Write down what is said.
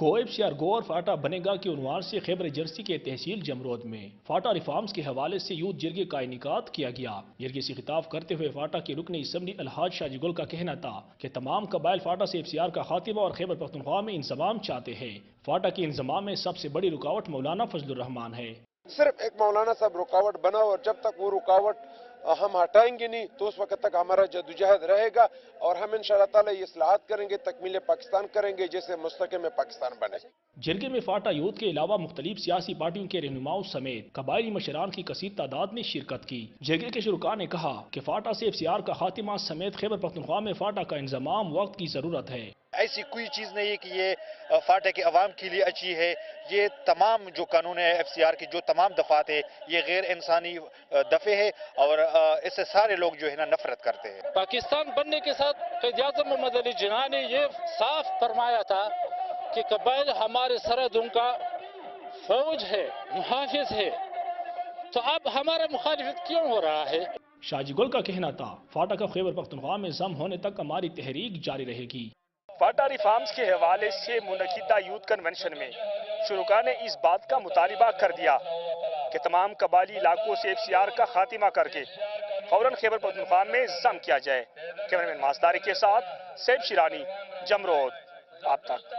گو FCR گو اور FATA بنے گا کے عنوان سے خیبر ایجنسی کے تحصیل جمرود میں فاٹا ریفارمز کے حوالے سے یوتھ جرگے کا انعقاد کیا گیا۔ جرگے سے خطاب کرتے ہوئے فاٹا کے رکن اسمبلی الحاج شاہ جی گل کا کہنا تھا کہ تمام قبائل فاٹا سے FCR کا خاتمہ اور خیبر پختونخوا میں انضمام چاہتے ہیں۔ فاٹا کے انضمام میں سب سے بڑی رکاوٹ مولانا فضل الرحمان ہے۔ صرف ایک مولانا صاحب رکاوٹ بنا، اور جب تک وہ رکاوٹ ہم ہٹائیں گے نہیں تو اس وقت تک ہمارا جدوجہد رہے گا، اور ہم انشاءاللہ تعالی یہ اصلاحات کریں گے، تکمیل پاکستان کریں گے، جیسے مستحکم پاکستان بنے۔ جرگے میں فاٹا یوتھ کے علاوہ مختلف سیاسی پارٹیوں کے رہنماؤں سمیت قبائلی مشران کی کثیر تعداد نے شرکت کی۔ جرگے کے شرکاء نے کہا کہ فاٹا سے FCR کا خاتمہ سمیت خیبر پختونخوا میں فاٹا کا انضمام وقت کی ضرورت ہے۔ ایسی کوئی چیز نہیں ہے کہ یہ فاٹا کے عوام کے لیے اچھی ہے۔ یہ تمام جو قانون ہے FCR کی جو تمام دفعات ہے یہ غیر انسانی دفعے ہے، اور اس سے سارے لوگ جو ہے نا نفرت کرتے ہیں۔ پاکستان بننے کے ساتھ قائد اعظم محمد علی جناح نے یہ صاف فرمایا تھا کہ قبائل ہمارے سرحدوں کا فوج ہے، محافظ ہے، تو اب ہمارا مخالفت کیوں ہو رہا ہے؟ شاہ جی گل کا کہنا تھا فاٹا کا خیبر پختونخوا میں ضم ہونے تک ہماری تحریک جاری رہے گی۔ فاٹا ریفارمز کے حوالے سے منعقدہ یوتھ کنونشن میں شرکاء نے اس بات کا مطالبہ کر دیا کہ تمام قبائلی علاقوں سے FCR کا خاتمہ کر کے فوراً خیبر پختونخوا میں ضم کیا جائے۔ کیمرہ مین ماسداری کے ساتھ سیب شیرانی، جمرود، آپ تک۔